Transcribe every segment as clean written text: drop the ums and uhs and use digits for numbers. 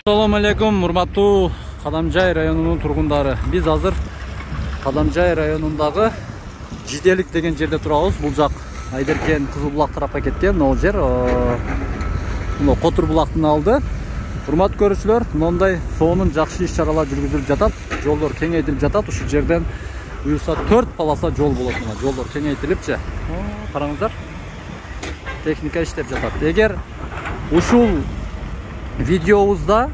Assalamu alaikum, урматтуу Кадамжай районунун тургундары. Биз азыр Кадамжай районундагы Жиделик деген жерде турабыз. Бул жак Айдеркен, Кызыл булак тарапка кеткен. Могу жер мына Котур булактын алды. Урматтуу көрүүчүлөр, мындай соонун жакшы иш-чаралар жүргүзүлүп жатат. Жолдор кеңейтилип жатат. Ушул жерден буюрса 4 полоса жол болот. Мына жолдор кеңейтилипчи. Караңыздар. Техника иштеп жатат. Эгер ушул видеобузда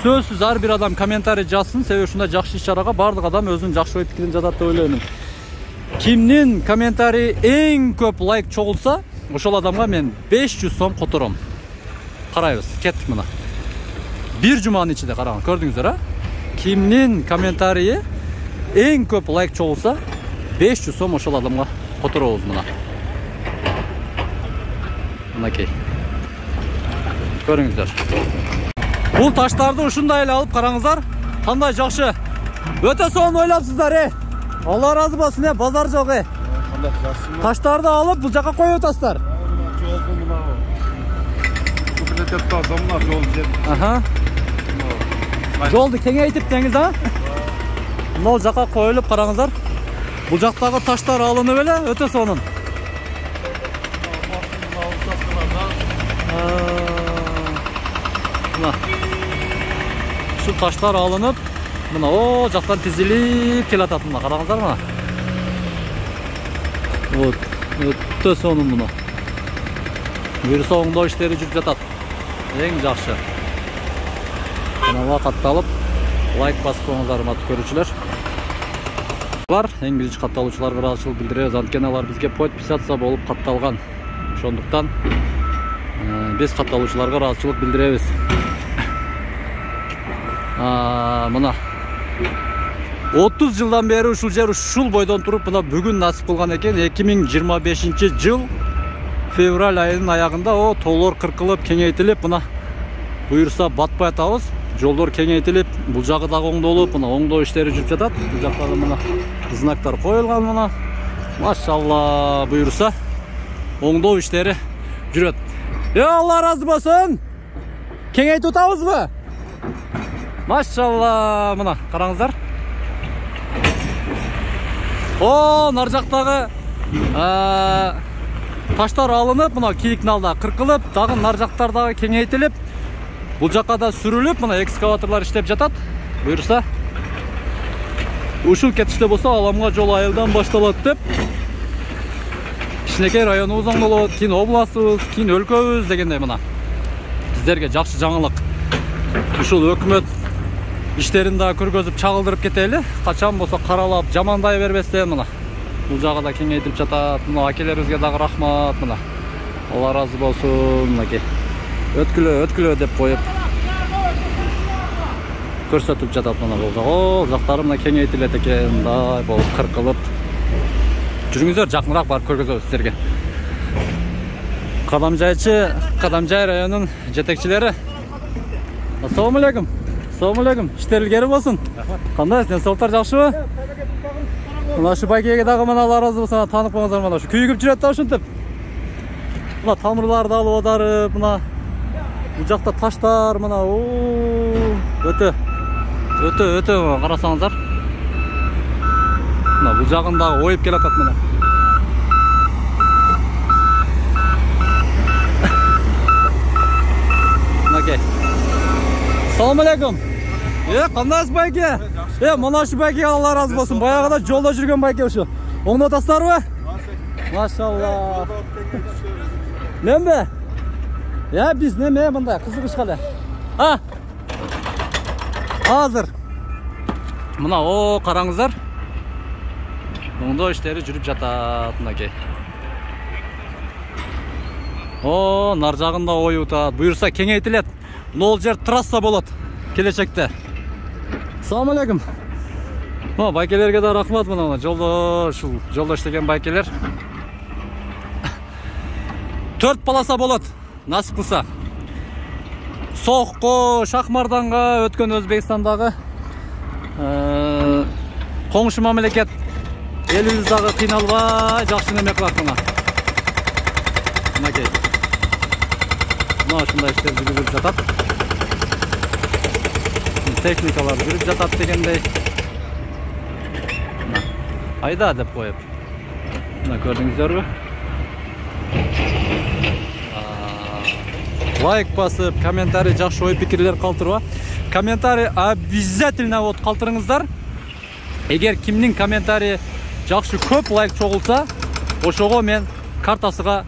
сөзсүз ар бир адам комментарий жазсын, себеби ушундай жакшы иш-чарага бардык адам өзүнүн жакшы ой пикирин жатат деп ойлойм. Кимдин комментарий эң көп лайк чогулса, ошол адамга мен 500 сом котором. Карайбыз, кеттик мына. Бир жуманын ичинде караган, көрдүңүздөр, а? Кимдин комментарийи эң көп лайк чогулса, 500 сом ошол адамга которобуз мына. Мынакей. Көрүңүздөр. Бул таштарды ушундай эле алып караңыздар. Кандай жакшы. Өтө сонун ойлопсуздар, Алла разы болсун, базар жок, Таштарды алып бул жака коюп атасыздар. Жолду кеңейтип деңиз, а? Мына жака коюлуп караңыздар. Бул жактагы таштар алынып эле өтө сонун. Мына ушул таштар алынып, мына о жактан тизилип келатат, мына караңыздар мына. Вот, өтө сонун мына. Буюрса оңдоо иштери жүрүп жатат. Эң жакшы. Каналга катталып, лайк басып коюңуздар, урматтуу көрүүчүлөр. Эң биринчи катталуучуларга ыраазычылык билдиребиз, анткени алар бизге подписаться болуп катталган. Ошондуктан биз катталуучуларга ыраазычылык билдиребиз. Мына 30 жылдан бери ушул жер ушул бойдон туруп, мына бүгүн насип кылган экен. 2025-жыл февраль айынын аягында тоолор кыркылып, кеңейтилип, мына буюрса батпай атабыз. Жолдор кеңейтилип, бул жагы дагы оңдолуп, мына оңдоо иштери жүрүп жатат. Бул жакта мына знактар коюлган, мына. Машалла, буюрса оңдоо иштери жүрөт. Алла разы болсун. Кеңейтип атабызбы? Машалла, мына караңыздар. Нар жактагы таштар алынып, мына кийиктин алда кыркылып, дагы нар жактар дагы кеңейтилип, бул жакка да сүрүлүп, мына экскаваторлор иштеп жатат. Буюрса ушул кетиште болсо Аламга жол айылдан башталат деп кичинекей районубуз оңдолот, кийин областыбыз, кийин өлкөбүз дегендей мына. Сиздерге жакшы жаңылык. Ушул өкмөт иштерин да көргөзүп чагылдырып кетели. Качан болсо каралап, жамандай бербестен мына. Бул жагы да кеңейтилип жатат. Мына акелерибизге дагы рахмат мына. Алла разы болсун мынакей. Өткүлө деп коюп көрсөтүп жатат мына бул жак. Жактары мына кеңейтилет экен, мындай болуп кыркылып. Жүрүңүздөр, жакыныраак барып көргөзөбүз сиздерге. Кадамжай районунун жетекчилери. Ассаламу алейкум. Assalamu alaikum. İşler ilgili olsun. Кандай, сауттар жакшыбы? Мына шу байкеге дагы мына Алла разы болсун, таанып коңуздар мына. Шу күйүгүп жүрөт да ушинтип. Мына тамырларды алып одарып, мына бул жакта таштар мына өтө карасаңыздар. Мына бул жагын дагы оюп келатат мына. Мынакей. Assalamu alaikum. Кандайсыз байке? Мына шу байке Алла разы болсун. Баягыда жолдо жүргөн байке ушу. Оңдоп атасыздарбы? Машалла. Неме? Биз неме мындай кызыгышка эле. Азыр. Мына караңыздар. Оңдоо иштери жүрүп жатат мынакей. Нар жагында оюп атат. Буюрса кеңейтилет. Нол жер трасса болот келечекте. Assalamu alaikum. Байкелерге да рахмат мына жолдо иштеген байкелер. 4 полоса болот насип кылса. Сокко, Шахмарданга өткөн Өзбекстандагы коңшу мамлекет элибиз дагы кыйналбай жакшы неме кылат мына. Мынакей. Мына ушундай иштер жүрүп жатат. техникалар жүрүп жатат дегендей. Айда деп коюп. Мына көрдүңүздөрбү? Лайк басып, комментарий, жакшы ой пикирлер калтырып, комментарий обязательно вот калтырыңыздар. Эгер кимдин комментарий жакшы көп лайк чогулса, ошого мен картасыга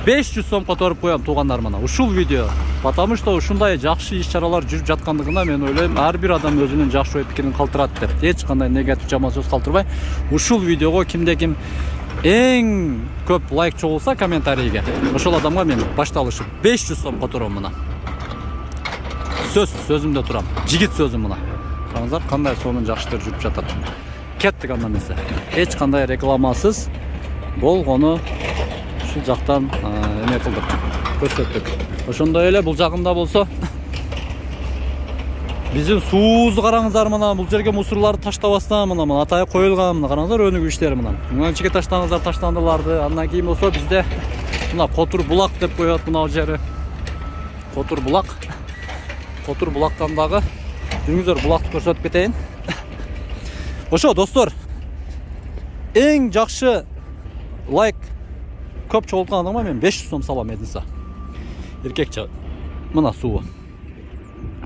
500 сом которуп коям туугандар мына. Ушул видео. Потому что ушундай жакшы иш-чаралар жүрүп жаткандыгына мен ойлойм, ар бир адам өзүнүн жакшы ой пикирин калтырат деп. Эч кандай негатив жаман сөз калтырбай, ушул видеого кимде-ким эң көп лайк чогулса комментарийге, ошол адамга мен башталышы 500 сом котором мына. Сөзүмдө турам. Жигит сөзүм мына. Караңыздар, кандай сонун жакшы иштер жүрүп жатат. Кеттик андан эмесе. Эч кандай рекламасыз болгону ушул жактан эме кылдык, көрсөттүк. Ошондой эле бул жагында болсо биздин суубузду караңыздар мына, бул жерге мусорларды таштабастан мына атайы коюлган, мына караңыздар өнүгүү иштери мына. Мынчеге таштаңыздар таштандыларды. Андан кийин болсо бизде мына Котур булак деп коет мына жери. Котур булак. Котур булактан дагы жүрүңүздөр, булакты көрсөтүп кетейин. Ошо достор, эң жакшы лайк көп чогулткан адамга мен 500 сом салам единса. Эркекче мына суу.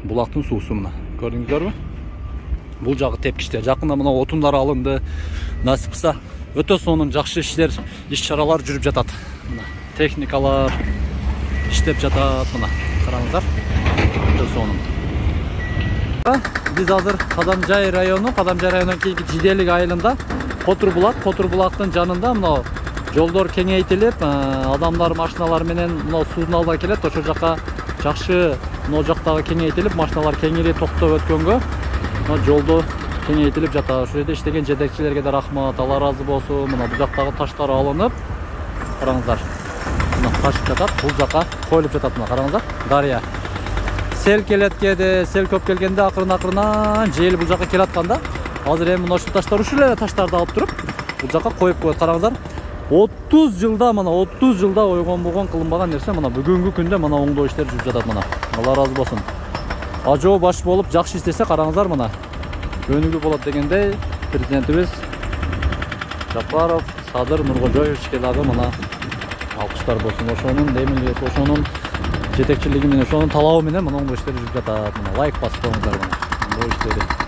Булактын суусу мына. Көрдүңүздөрбү? Бул жагы тепкичте. Жакында мына отундар алынды. Насип кылса өтө сонун жакшы иштер, иш-чаралар жүрүп жатат. Мына техникалар иштеп жатат мына. Караңыздар. Өтө сонун. Биз азыр Кадамжай районунун кийинки Жиделик айылында Котур булактын жанында мына жолдор кеңейтилип, адамдар машиналар менен мына суунун алдына келет. Ошол жака жакшы мына жактагы кеңейтилип, машиналар кеңири токтоп өткөнгө мына жолду кеңейтилип жатат. Ошол жерде иштеген жетекчилерге да рахмат, Алла разы болсун. Мына бул жактагы таштар алынып, караңыздар. Мына ташып жатат, бул жака коюлуп жатат мына караңыздар. Дарыя. Сел келет кеде, сел көп келгенде акырын жел бул жака келатканда, азыр эми мына ушул таштар ушул эле таштарды алып туруп, бул жака коюп коет. Караңыздар. 30 жылда мына 30 жылда ойгон кылынбаган нерсе мына бүгүнкү күндө мына оңдоо иштер жүрүп жатат мына. Алла разы болсун. Ажоо баш болуп жакшы иштесе караңыздар мына. Өнүгүү болот дегендей президентибиз Жапаров Садыр Нуркожоевичке дагы мына алкыштар болсун. Ошонун демилгеси, ошонун жетекчилиги менен, ошонун талабы менен мына оңдоо иштер жүрүп жатат мына. Лайк басып коюңуздар мына. Оңдоо иштери.